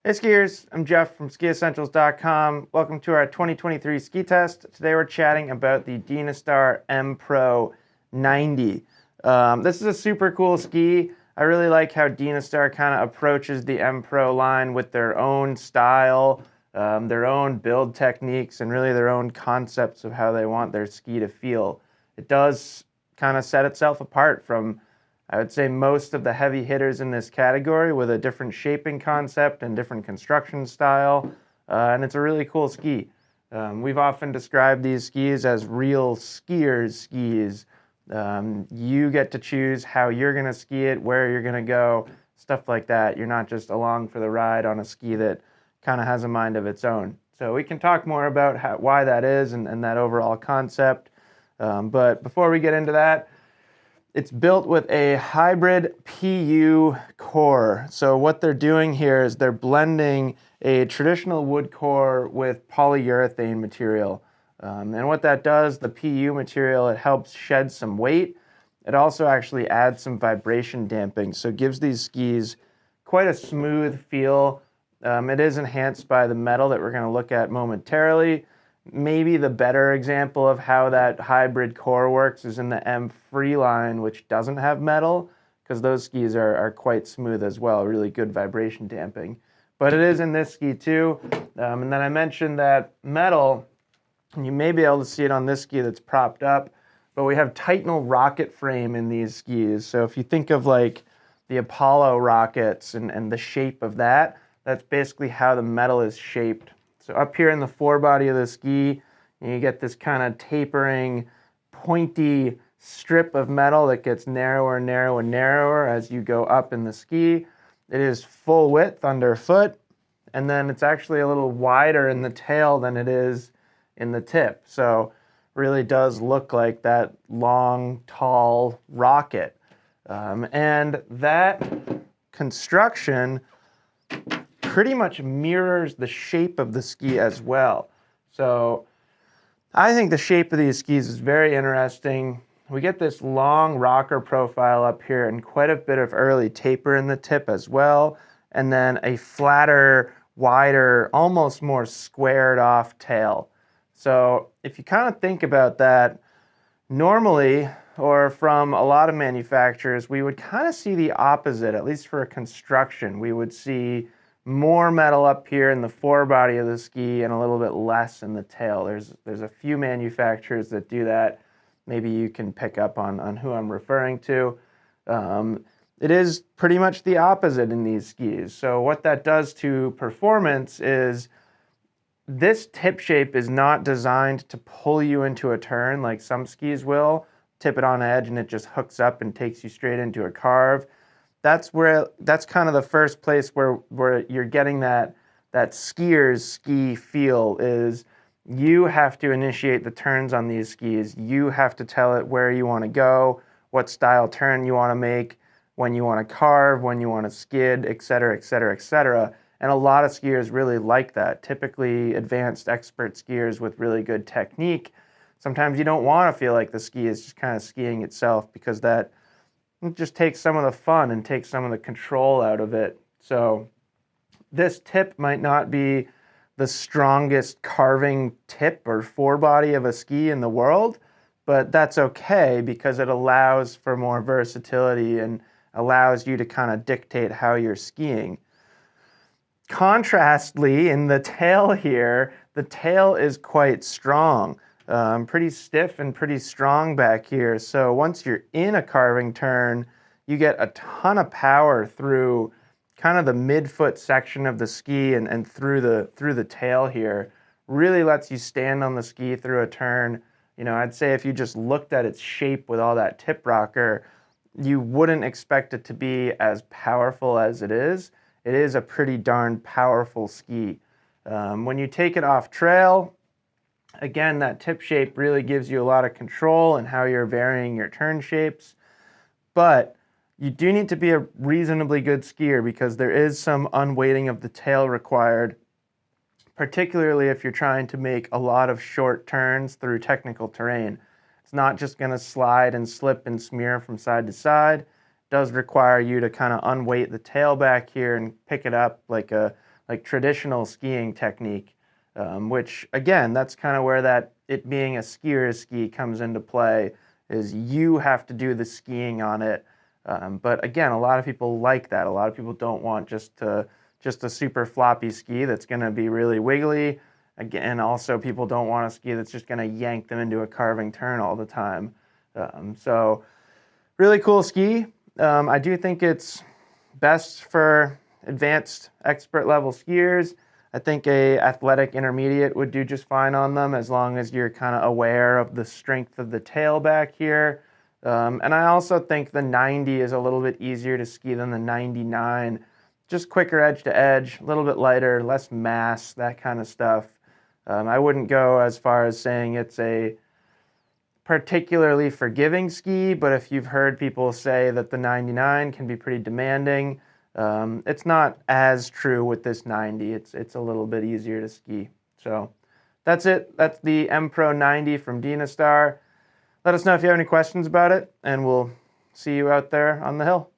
Hey skiers, I'm Jeff from skiessentials.com. Welcome to our 2023 ski test. Today we're chatting about the Dynastar M Pro 90. This is a super cool ski. I really like how Dynastar kind of approaches the M Pro line with their own style, their own build techniques, and really their own concepts of how they want their ski to feel. It does kind of set itself apart from, I would say, most of the heavy hitters in this category, with a different shaping concept and different construction style, and it's a really cool ski. We've often described these skis as real skiers' skis. You get to choose how you're going to ski it, where you're going to go, stuff like that. You're not just along for the ride on a ski that kind of has a mind of its own. So we can talk more about why that is and that overall concept. But before we get into that, it's built with a hybrid PU core. So what they're doing here is they're blending a traditional wood core with polyurethane material. And what that does, the PU material, it helps shed some weight. It also actually adds some vibration damping, so it gives these skis quite a smooth feel. It is enhanced by the metal that we're going to look at momentarily. Maybe the better example of how that hybrid core works is in the M Free line, which doesn't have metal, because those skis are quite smooth as well, really good vibration damping. But it is in this ski too. And then I mentioned that metal, and you may be able to see it on this ski that's propped up, but we have Titanal rocket frame in these skis. So if you think of like the Apollo rockets and the shape of that, that's basically how the metal is shaped. So up here in the forebody of the ski, you get this kind of tapering, pointy strip of metal that gets narrower and narrower and narrower as you go up in the ski. It is full width underfoot, and then it's actually a little wider in the tail than it is in the tip. So really does look like that long, tall rocket. And that construction pretty much mirrors the shape of the ski as well. So I think the shape of these skis is very interesting. We get this long rocker profile up here and quite a bit of early taper in the tip as well, and then a flatter, wider, almost more squared off tail. So if you kind of think about that, normally, or from a lot of manufacturers, we would kind of see the opposite, at least for a construction. We would see more metal up here in the forebody of the ski and a little bit less in the tail. There's a few manufacturers that do that. Maybe you can pick up on who I'm referring to. It is pretty much the opposite in these skis. So what that does to performance is this tip shape is not designed to pull you into a turn like some skis will. Tip it on edge and it just hooks up and takes you straight into a carve. That's kind of the first place where you're getting that skier's ski feel, is you have to initiate the turns on these skis. You have to tell it where you want to go, what style turn you want to make, when you want to carve, when you want to skid, etc., etc., etc. And a lot of skiers really like that. Typically advanced expert skiers with really good technique, sometimes you don't want to feel like the ski is just kind of skiing itself, because that just takes some of the fun and takes some of the control out of it. So this tip might not be the strongest carving tip or forebody of a ski in the world, but that's okay, because it allows for more versatility and allows you to kind of dictate how you're skiing. Contrastly, in the tail here, the tail is quite strong. Pretty stiff and pretty strong back here. So once you're in a carving turn, you get a ton of power through kind of the midfoot section of the ski and through the tail here. Really lets you stand on the ski through a turn. You know, I'd say if you just looked at its shape with all that tip rocker, you wouldn't expect it to be as powerful as it is. It is a pretty darn powerful ski. When you take it off trail, again, that tip shape really gives you a lot of control in how you're varying your turn shapes. But you do need to be a reasonably good skier, because there is some unweighting of the tail required, particularly if you're trying to make a lot of short turns through technical terrain. It's not just going to slide and slip and smear from side to side. It does require you to kind of unweight the tail back here and pick it up like a like traditional skiing technique, which again, that's kind of where that it being a skier's ski comes into play, is you have to do the skiing on it. But again, a lot of people like that. A lot of people don't want just a super floppy ski that's going to be really wiggly. Again, also people don't want a ski that's just going to yank them into a carving turn all the time. So really cool ski. I do think it's best for advanced expert level skiers. I think a athletic intermediate would do just fine on them, as long as you're kind of aware of the strength of the tail back here. And I also think the 90 is a little bit easier to ski than the 99. Just quicker edge to edge, a little bit lighter, less mass, that kind of stuff. I wouldn't go as far as saying it's a particularly forgiving ski, but if you've heard people say that the 99 can be pretty demanding, it's not as true with this 90. It's a little bit easier to ski. So that's it. That's the M Pro 90 from Dynastar. Let us know if you have any questions about it, and we'll see you out there on the hill.